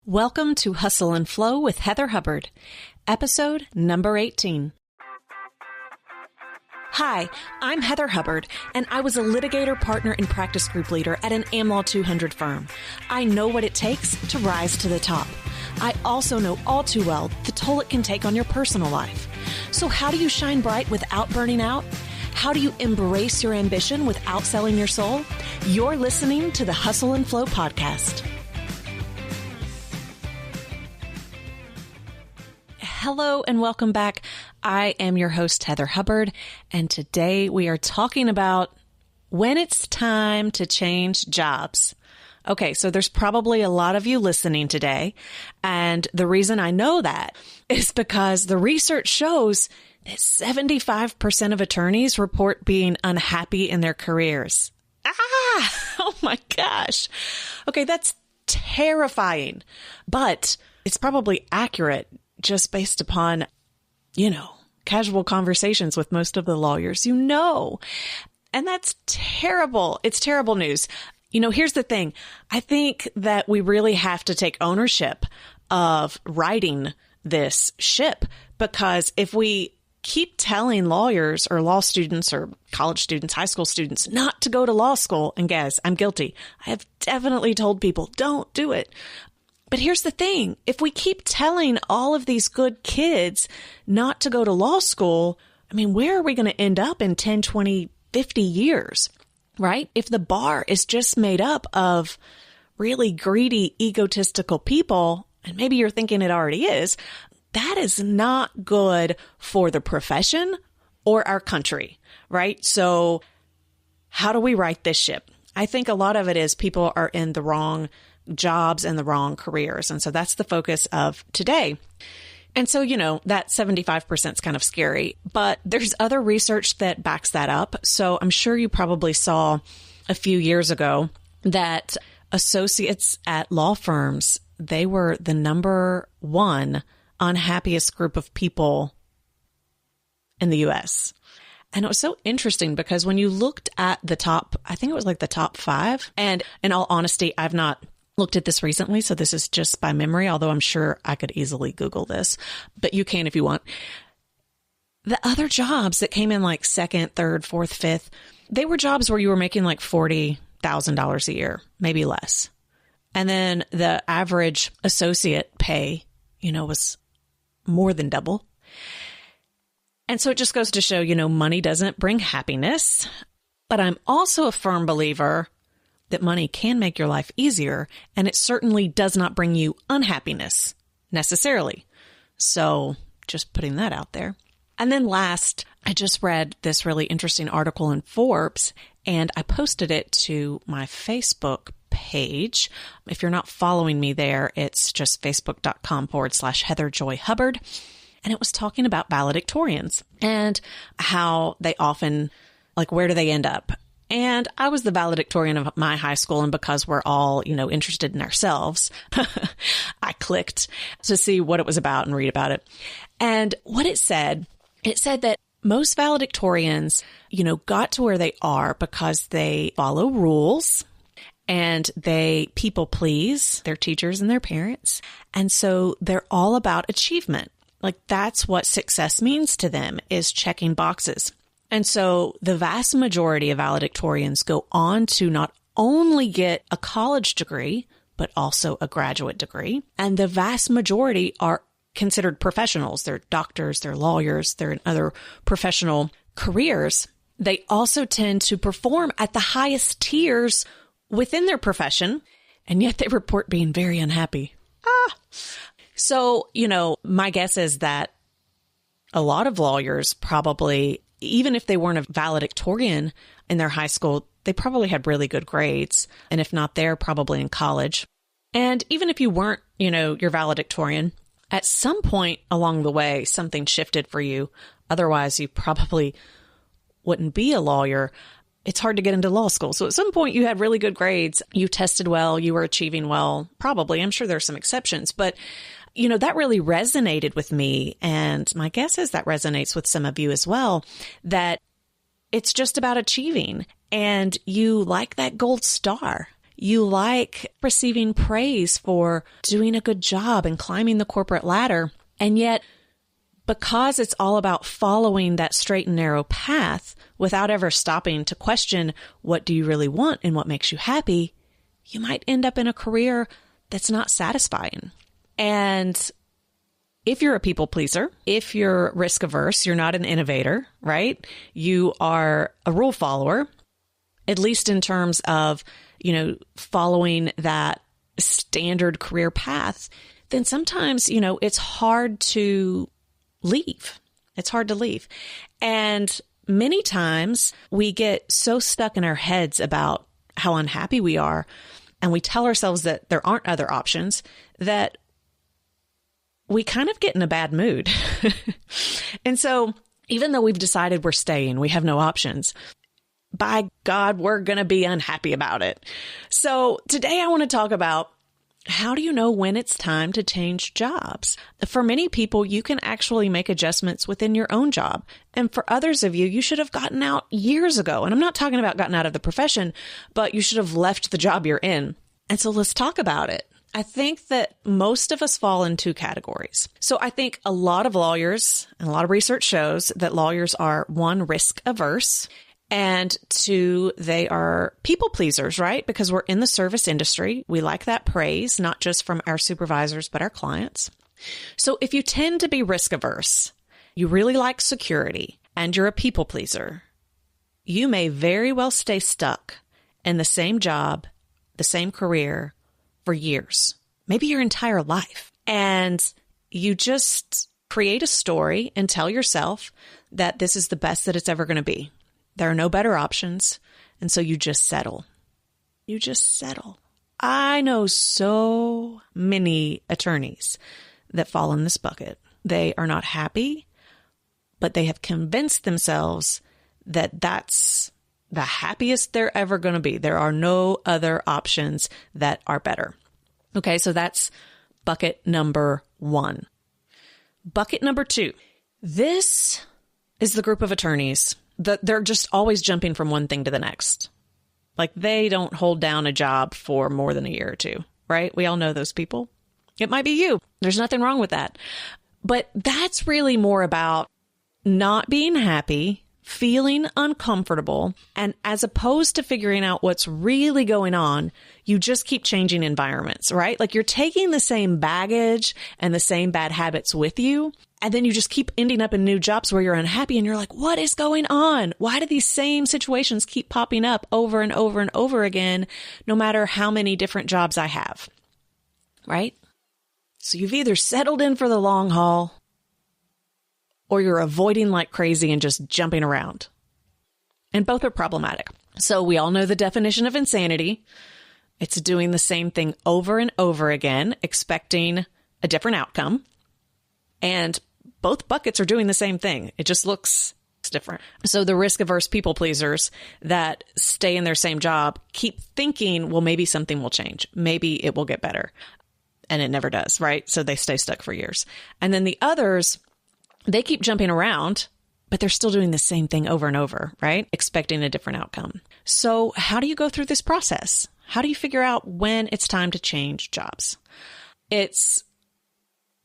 Welcome to Hustle and Flow with Heather Hubbard, episode number 18. Hi, I'm Heather Hubbard, and I was a litigator, partner, and practice group leader at an AmLaw 200 firm. I know what it takes to rise to the top. I also know all too well the toll it can take on your personal life. So how do you shine bright without burning out? How do you embrace your ambition without selling your soul? You're listening to the Hustle and Flow podcast. Hello and welcome back. I am your host, Heather Hubbard, and today we are talking about when it's time to change jobs. Okay, so there's probably a lot of you listening today, and the reason I know that is because the research shows that 75% of attorneys report being unhappy in their careers. Oh my gosh. Okay, that's terrifying, but it's probably accurate just based upon, casual conversations with most of the lawyers, and that's terrible. It's terrible news. Here's the thing. I think that we really have to take ownership of righting this ship, because if we keep telling lawyers or law students or college students, high school students not to go to law school, and guys, I'm guilty. I have definitely told people, don't do it. But here's the thing. If we keep telling all of these good kids not to go to law school, where are we going to end up in 10, 20, 50 years, right? If the bar is just made up of really greedy, egotistical people, and maybe you're thinking it already is, that is not good for the profession or our country, right? So how do we right this ship? I think a lot of it is people are in the wrong jobs and the wrong careers. And so that's the focus of today. And so, that 75% is kind of scary, but there's other research that backs that up. So I'm sure you probably saw a few years ago that associates at law firms, they were the number one unhappiest group of people in the US. And it was so interesting because when you looked at the top, I think it was like the top 5. And in all honesty, I've not looked at this recently, so this is just by memory, although I'm sure I could easily Google this, but you can if you want. The other jobs that came in like second, third, fourth, fifth, they were jobs where you were making like $40,000 a year, maybe less. And then the average associate pay, was more than double. And so it just goes to show, money doesn't bring happiness, but I'm also a firm believer that money can make your life easier, and it certainly does not bring you unhappiness necessarily. So just putting that out there. And then last, I just read this really interesting article in Forbes, and I posted it to my Facebook page. If you're not following me there, it's just facebook.com/Heather Joy Hubbard. And it was talking about valedictorians and how they often, where do they end up? And I was the valedictorian of my high school, and because we're all, interested in ourselves, I clicked to see what it was about and read about it. And what it said that most valedictorians, got to where they are because they follow rules and they people please their teachers and their parents. And so they're all about achievement. That's what success means to them, is checking boxes. And so the vast majority of valedictorians go on to not only get a college degree, but also a graduate degree. And the vast majority are considered professionals. They're doctors, they're lawyers, they're in other professional careers. They also tend to perform at the highest tiers within their profession, and yet they report being very unhappy. So, my guess is that a lot of lawyers probably, even if they weren't a valedictorian in their high school, they probably had really good grades. And if not there, probably in college. And even if you weren't, your valedictorian, at some point along the way, something shifted for you. Otherwise, you probably wouldn't be a lawyer. It's hard to get into law school. So at some point you had really good grades. You tested well. You were achieving well. Probably. I'm sure there's some exceptions, but that really resonated with me. And my guess is that resonates with some of you as well, that it's just about achieving, and you like that gold star. You like receiving praise for doing a good job and climbing the corporate ladder. And yet, because it's all about following that straight and narrow path without ever stopping to question what do you really want and what makes you happy, you might end up in a career that's not satisfying. And if you're a people pleaser, if you're risk averse, you're not an innovator, right? You are a rule follower, at least in terms of, following that standard career path, then sometimes, it's hard to leave. It's hard to leave. And many times we get so stuck in our heads about how unhappy we are, and we tell ourselves that there aren't other options, that we kind of get in a bad mood. And so even though we've decided we're staying, we have no options, by God, we're going to be unhappy about it. So today I want to talk about, how do you know when it's time to change jobs? For many people, you can actually make adjustments within your own job. And for others of you, you should have gotten out years ago. And I'm not talking about gotten out of the profession, but you should have left the job you're in. And so let's talk about it. I think that most of us fall in two categories. So I think a lot of lawyers, and a lot of research shows that lawyers are, one, risk averse, and two, they are people pleasers, right? Because we're in the service industry. We like that praise, not just from our supervisors, but our clients. So if you tend to be risk averse, you really like security, and you're a people pleaser, you may very well stay stuck in the same job, the same career for years, maybe your entire life. And you just create a story and tell yourself that this is the best that it's ever going to be. There are no better options. And so you just settle. You just settle. I know so many attorneys that fall in this bucket. They are not happy, but they have convinced themselves that that's the happiest they're ever going to be. There are no other options that are better. Okay, so that's bucket number one. Bucket number two. This is the group of attorneys that they're just always jumping from one thing to the next. Like they don't hold down a job for more than a year or two, right? We all know those people. It might be you. There's nothing wrong with that. But that's really more about not being happy, feeling uncomfortable, and as opposed to figuring out what's really going on, you just keep changing environments, right? Like you're taking the same baggage and the same bad habits with you, and then you just keep ending up in new jobs where you're unhappy and you're like, what is going on? Why do these same situations keep popping up over and over and over again, no matter how many different jobs I have, right? So you've either settled in for the long haul, or you're avoiding like crazy and just jumping around. And both are problematic. So we all know the definition of insanity. It's doing the same thing over and over again, expecting a different outcome. And both buckets are doing the same thing. It just looks different. So the risk-averse people pleasers that stay in their same job keep thinking, well, maybe something will change. Maybe it will get better. And it never does, right? So they stay stuck for years. And then the others, they keep jumping around, but they're still doing the same thing over and over, right? Expecting a different outcome. So how do you go through this process? How do you figure out when it's time to change jobs? It's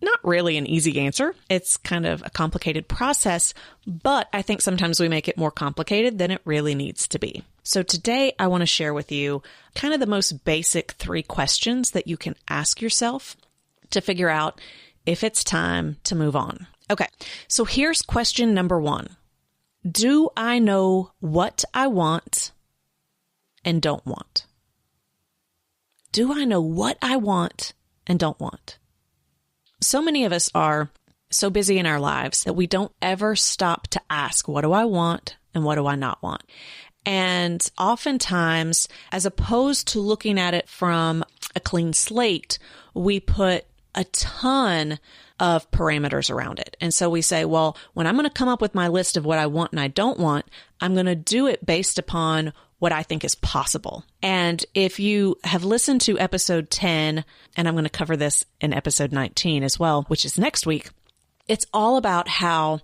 not really an easy answer. It's kind of a complicated process, but I think sometimes we make it more complicated than it really needs to be. So today I want to share with you kind of the most basic 3 questions that you can ask yourself to figure out if it's time to move on. Okay, so here's question number 1. Do I know what I want and don't want? Do I know what I want and don't want? So many of us are so busy in our lives that we don't ever stop to ask, what do I want and what do I not want? And oftentimes, as opposed to looking at it from a clean slate, we put a ton of parameters around it. And so we say, well, when I'm going to come up with my list of what I want and I don't want, I'm going to do it based upon what I think is possible. And if you have listened to episode 10, and I'm going to cover this in episode 19 as well, which is next week, it's all about how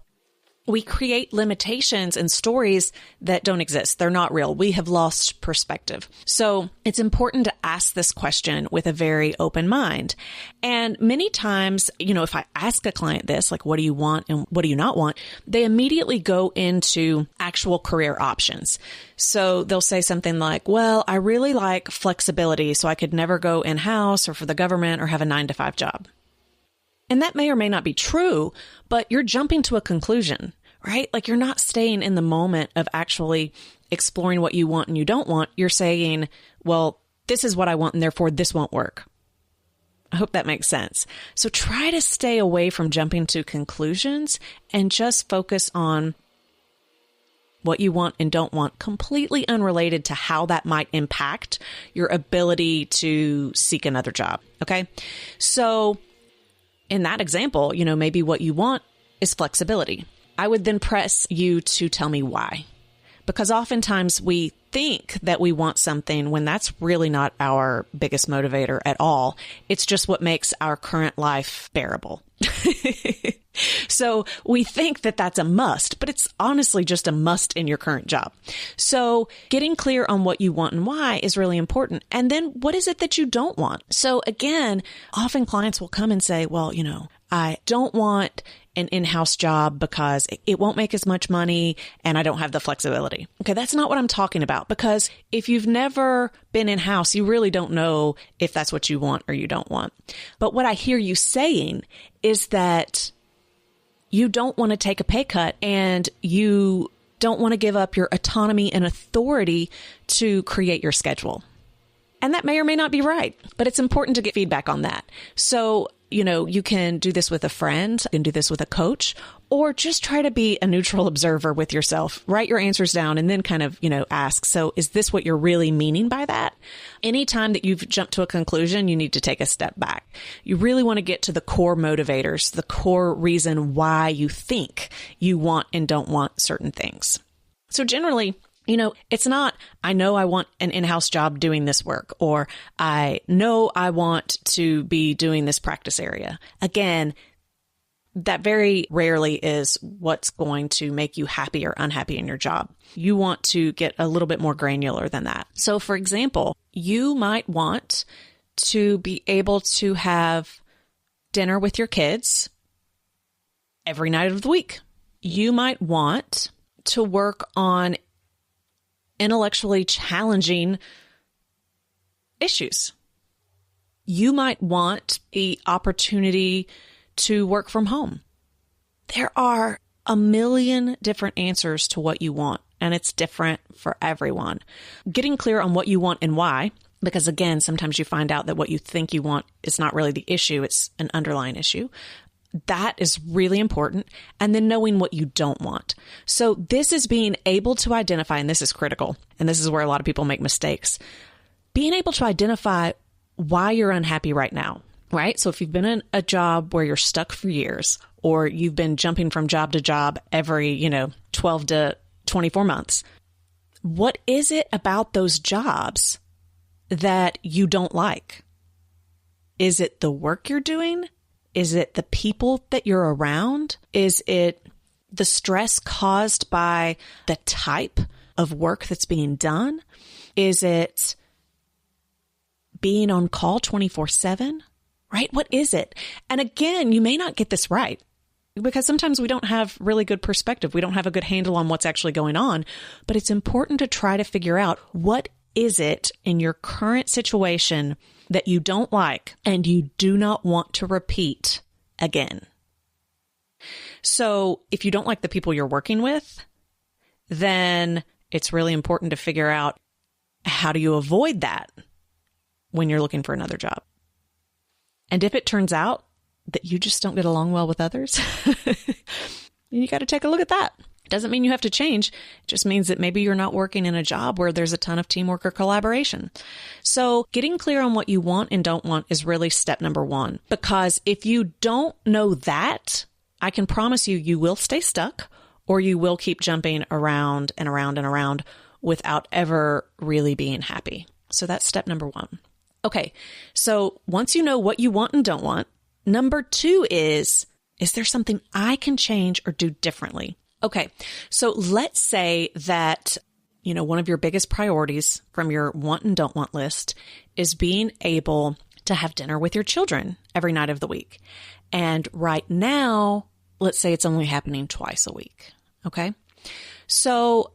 we create limitations and stories that don't exist. They're not real. We have lost perspective. So it's important to ask this question with a very open mind. And many times, if I ask a client this, like, what do you want and what do you not want? They immediately go into actual career options. So they'll say something like, well, I really like flexibility, so I could never go in-house or for the government or have a 9-to-5 job. And that may or may not be true, but you're jumping to a conclusion, right? Like, you're not staying in the moment of actually exploring what you want and you don't want. You're saying, well, this is what I want and therefore this won't work. I hope that makes sense. So try to stay away from jumping to conclusions and just focus on what you want and don't want, completely unrelated to how that might impact your ability to seek another job. Okay. So in that example, maybe what you want is flexibility. I would then press you to tell me why. Because oftentimes we think that we want something when that's really not our biggest motivator at all. It's just what makes our current life bearable. So we think that that's a must, but it's honestly just a must in your current job. So getting clear on what you want and why is really important. And then what is it that you don't want? So again, often clients will come and say, well, I don't want an in-house job because it won't make as much money and I don't have the flexibility. Okay, that's not what I'm talking about, because if you've never been in-house, you really don't know if that's what you want or you don't want. But what I hear you saying is that you don't want to take a pay cut and you don't want to give up your autonomy and authority to create your schedule. And that may or may not be right, but it's important to get feedback on that. So, you can do this with a friend, you can do this with a coach, or just try to be a neutral observer with yourself. Write your answers down and then kind of, ask, so is this what you're really meaning by that? Anytime that you've jumped to a conclusion, you need to take a step back. You really want to get to the core motivators, the core reason why you think you want and don't want certain things. So generally, it's not, I know I want an in-house job doing this work, or I know I want to be doing this practice area. Again, that very rarely is what's going to make you happy or unhappy in your job. You want to get a little bit more granular than that. So for example, you might want to be able to have dinner with your kids every night of the week. You might want to work on intellectually challenging issues. You might want the opportunity to work from home. There are a million different answers to what you want, and it's different for everyone. Getting clear on what you want and why, because again, sometimes you find out that what you think you want is not really the issue, it's an underlying issue. That is really important. And then knowing what you don't want. So this is being able to identify, and this is critical, and this is where a lot of people make mistakes, being able to identify why you're unhappy right now, right? So if you've been in a job where you're stuck for years, or you've been jumping from job to job every, 12 to 24 months, what is it about those jobs that you don't like? Is it the work you're doing? Is it the people that you're around? Is it the stress caused by the type of work that's being done? Is it being on call 24/7? Right? What is it? And again, you may not get this right, because sometimes we don't have really good perspective. We don't have a good handle on what's actually going on, but it's important to try to figure out, what is it in your current situation that you don't like and you do not want to repeat again? So if you don't like the people you're working with, then it's really important to figure out, how do you avoid that when you're looking for another job? And if it turns out that you just don't get along well with others, you got to take a look at that. It doesn't mean you have to change. It just means that maybe you're not working in a job where there's a ton of teamwork or collaboration. So getting clear on what you want and don't want is really step number one. Because if you don't know that, I can promise you, you will stay stuck, or you will keep jumping around and around and around without ever really being happy. So that's step number one. Okay, so once you know what you want and don't want, number two is there something I can change or do differently? Okay. So let's say that, one of your biggest priorities from your want and don't want list is being able to have dinner with your children every night of the week. And right now, let's say it's only happening twice a week. Okay. So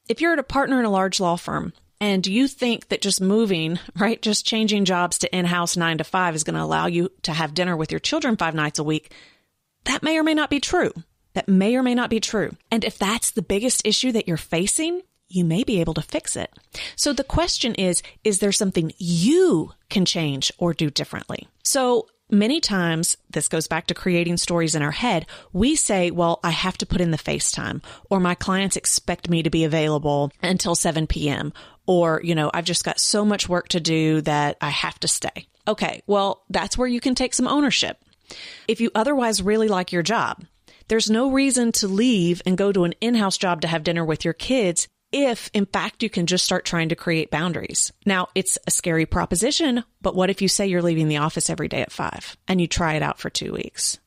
if you're a partner in a large law firm and you think that just moving, right, just changing jobs to in-house 9 to 5 is going to allow you to have dinner with your children 5 nights a week, that may or may not be true. That may or may not be true. And if that's the biggest issue that you're facing, you may be able to fix it. So the question is there something you can change or do differently? So many times, this goes back to creating stories in our head. We say, well, I have to put in the FaceTime, or my clients expect me to be available until 7 p.m. Or, I've just got so much work to do that I have to stay. Okay, well, that's where you can take some ownership. If you otherwise really like your job, there's no reason to leave and go to an in-house job to have dinner with your kids if, in fact, you can just start trying to create boundaries. Now, it's a scary proposition, but what if you say you're leaving the office every day at 5 and you try it out for 2 weeks?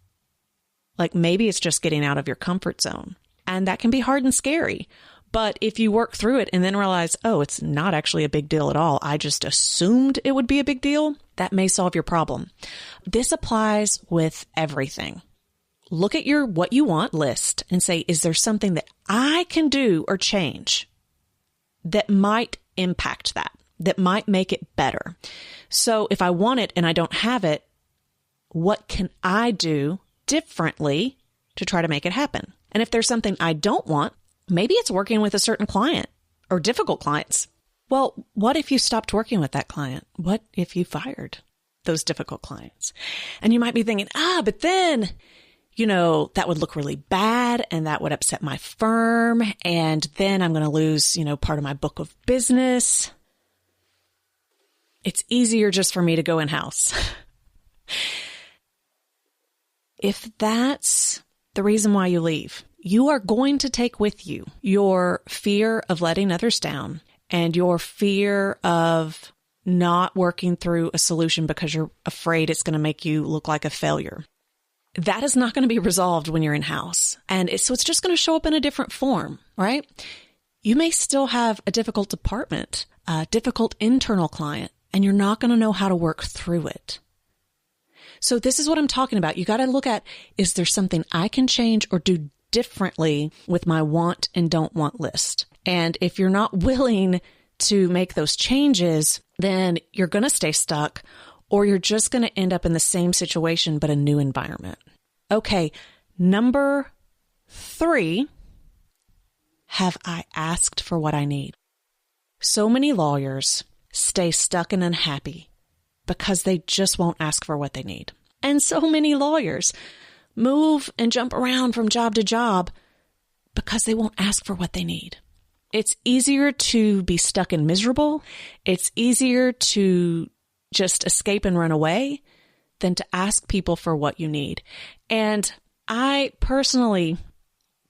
Like maybe it's just getting out of your comfort zone, and that can be hard and scary. But if you work through it and then realize, oh, it's not actually a big deal at all, I just assumed it would be a big deal, that may solve your problem. This applies with everything. Look at your what you want list and say, is there something that I can do or change that might impact that might make it better? So if I want it and I don't have it, what can I do differently to try to make it happen? And if there's something I don't want, maybe it's working with a certain client or difficult clients. Well, what if you stopped working with that client? What if you fired those difficult clients? And you might be thinking, but then, that would look really bad and that would upset my firm. And then I'm going to lose, part of my book of business. It's easier just for me to go in-house. If that's the reason why you leave, you are going to take with you your fear of letting others down and your fear of not working through a solution because you're afraid it's going to make you look like a failure. That is not going to be resolved when you're in-house. And so it's just going to show up in a different form, right? You may still have a difficult department, a difficult internal client, and you're not going to know how to work through it. So this is what I'm talking about. You got to look at, is there something I can change or do differently with my want and don't want list? And if you're not willing to make those changes, then you're going to stay stuck, or you're just going to end up in the same situation, but a new environment. Okay, number 3, have I asked for what I need? So many lawyers stay stuck and unhappy because they just won't ask for what they need. And so many lawyers move and jump around from job to job because they won't ask for what they need. It's easier to be stuck and miserable. It's easier to just escape and run away than to ask people for what you need. And I personally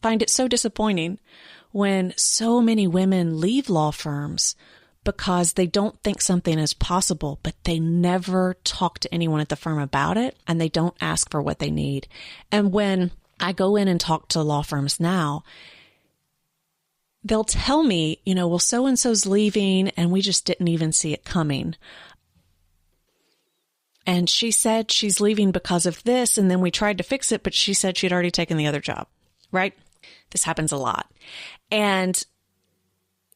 find it so disappointing when so many women leave law firms because they don't think something is possible, but they never talk to anyone at the firm about it, and they don't ask for what they need. And when I go in and talk to law firms now, they'll tell me, well, so-and-so's leaving and we just didn't even see it coming. And she said she's leaving because of this, and then we tried to fix it, but she said she'd already taken the other job, right? This happens a lot. And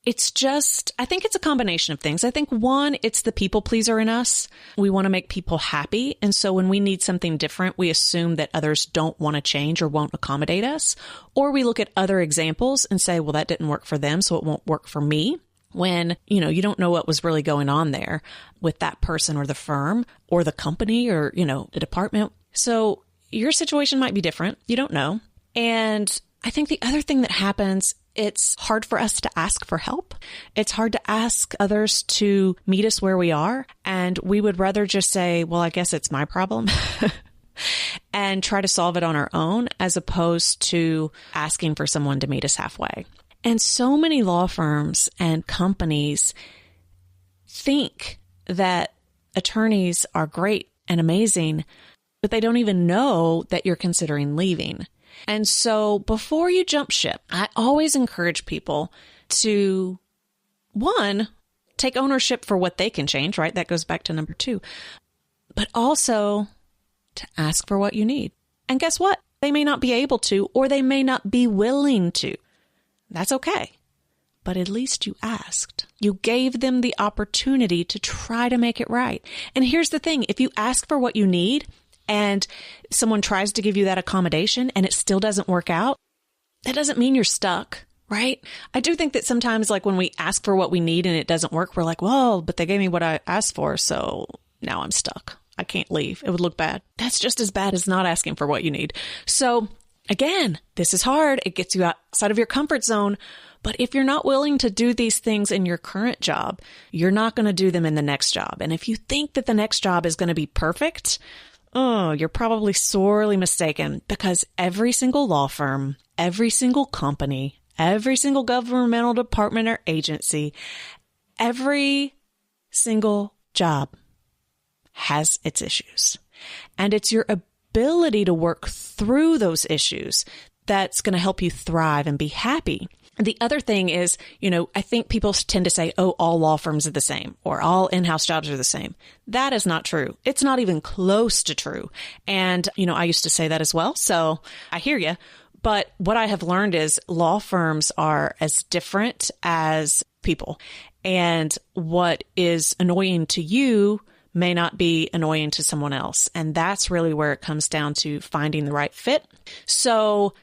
it's just, I think it's a combination of things. I think one, it's the people pleaser in us. We want to make people happy. And so when we need something different, we assume that others don't want to change or won't accommodate us. Or we look at other examples and say, well, that didn't work for them, so it won't work for me. When, you don't know what was really going on there with that person or the firm or the company or, the department. So your situation might be different. You don't know. And I think the other thing that happens, it's hard for us to ask for help. It's hard to ask others to meet us where we are. And we would rather just say, well, I guess it's my problem and try to solve it on our own, as opposed to asking for someone to meet us halfway. And so many law firms and companies think that attorneys are great and amazing but they don't even know that you're considering leaving. And so before you jump ship, I always encourage people to, one, take ownership for what they can change, right? That goes back to number 2, but also to ask for what you need. And guess what? They may not be able to, or they may not be willing to. That's okay. But at least you asked. You gave them the opportunity to try to make it right. And here's the thing. If you ask for what you need and someone tries to give you that accommodation and it still doesn't work out, that doesn't mean you're stuck, right? I do think that sometimes, like, when we ask for what we need and it doesn't work, we're like, well, but they gave me what I asked for, so now I'm stuck. I can't leave. It would look bad. That's just as bad as not asking for what you need. So again, this is hard. It gets you outside of your comfort zone. But if you're not willing to do these things in your current job, you're not going to do them in the next job. And if you think that the next job is going to be perfect, you're probably sorely mistaken, because every single law firm, every single company, every single governmental department or agency, every single job has its issues. And it's your ability to work through those issues that's going to help you thrive and be happy. The other thing is, I think people tend to say, oh, all law firms are the same, or all in-house jobs are the same. That is not true. It's not even close to true. And, I used to say that as well. So I hear you. But what I have learned is law firms are as different as people. And what is annoying to you may not be annoying to someone else. And that's really where it comes down to finding the right fit. So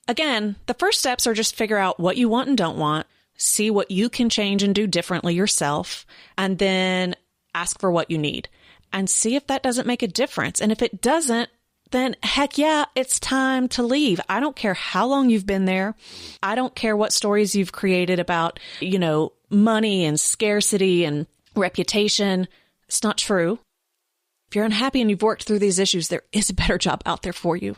again, the first steps are just figure out what you want and don't want, see what you can change and do differently yourself, and then ask for what you need and see if that doesn't make a difference. And if it doesn't, then heck yeah, it's time to leave. I don't care how long you've been there. I don't care what stories you've created about, money and scarcity and reputation. It's not true. If you're unhappy and you've worked through these issues, there is a better job out there for you.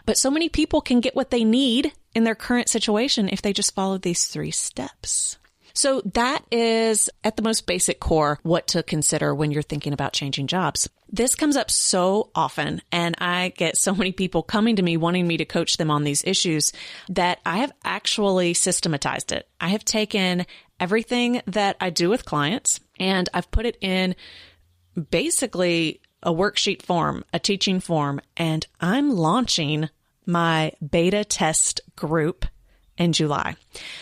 But so many people can get what they need in their current situation if they just follow these 3 steps. So that is, at the most basic core, what to consider when you're thinking about changing jobs. This comes up so often, and I get so many people coming to me wanting me to coach them on these issues that I have actually systematized it. I have taken everything that I do with clients and I've put it in basically a worksheet form, a teaching form, and I'm launching my beta test group in July.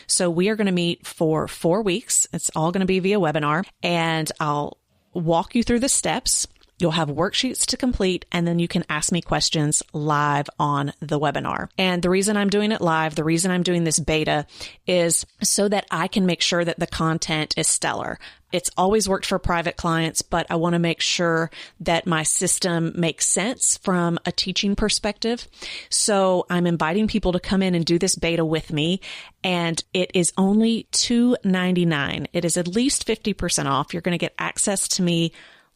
So we are going to meet for 4 weeks. It's all going to be via webinar, and I'll walk you through the steps. You'll have worksheets to complete, and then you can ask me questions live on the webinar. And the reason I'm doing it live, the reason I'm doing this beta is so that I can make sure that the content is stellar. It's always worked for private clients, but I want to make sure that my system makes sense from a teaching perspective. So I'm inviting people to come in and do this beta with me, and it is only $299. It is at least 50% off. You're going to get access to me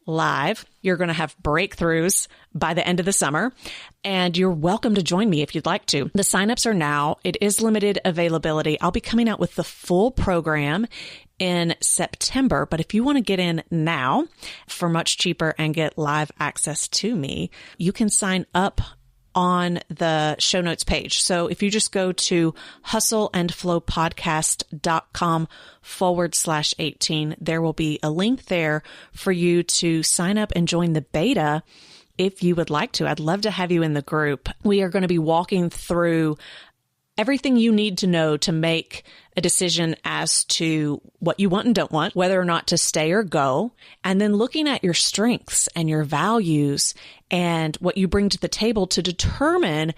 live. You're going to have breakthroughs by the end of the summer, and you're welcome to join me if you'd like to. The signups are now. It is limited availability. I'll be coming out with the full program in September, but if you want to get in now for much cheaper and get live access to me, you can sign up on the show notes page. So if you just go to hustleandflowpodcast.com/18, there will be a link there for you to sign up and join the beta if you would like to. I'd love to have you in the group. We are going to be walking through everything you need to know to make a decision as to what you want and don't want, whether or not to stay or go, and then looking at your strengths and your values and what you bring to the table to determine,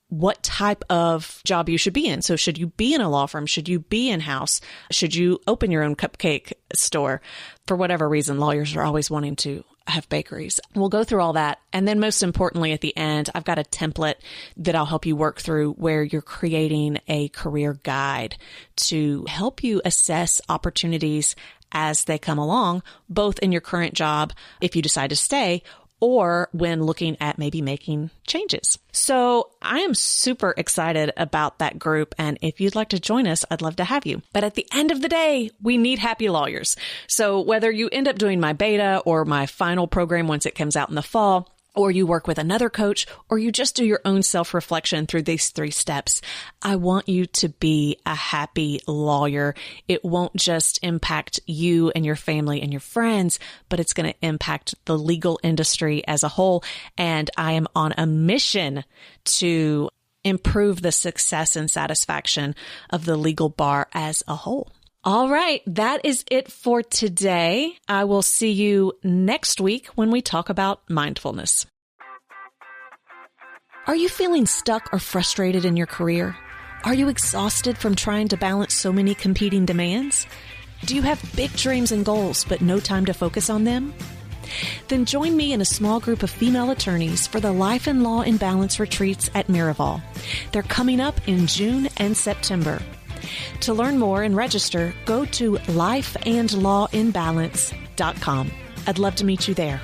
what type of job you should be in. So should you be in a law firm? Should you be in-house? Should you open your own cupcake store? For whatever reason, lawyers are always wanting to have bakeries. We'll go through all that. And then most importantly, at the end, I've got a template that I'll help you work through where you're creating a career guide to help you assess opportunities as they come along, both in your current job, if you decide to stay, or when looking at maybe making changes. So I am super excited about that group. And if you'd like to join us, I'd love to have you. But at the end of the day, we need happy lawyers. So whether you end up doing my beta or my final program once it comes out in the fall, or you work with another coach, or you just do your own self-reflection through these 3 steps, I want you to be a happy lawyer. It won't just impact you and your family and your friends, but it's going to impact the legal industry as a whole. And I am on a mission to improve the success and satisfaction of the legal bar as a whole. All right, that is it for today. I will see you next week when we talk about mindfulness. Are you feeling stuck or frustrated in your career? Are you exhausted from trying to balance so many competing demands? Do you have big dreams and goals, but no time to focus on them? Then join me in a small group of female attorneys for the Life and Law in Balance retreats at Miraval. They're coming up in June and September. To learn more and register, go to lifeandlawinbalance.com. I'd love to meet you there.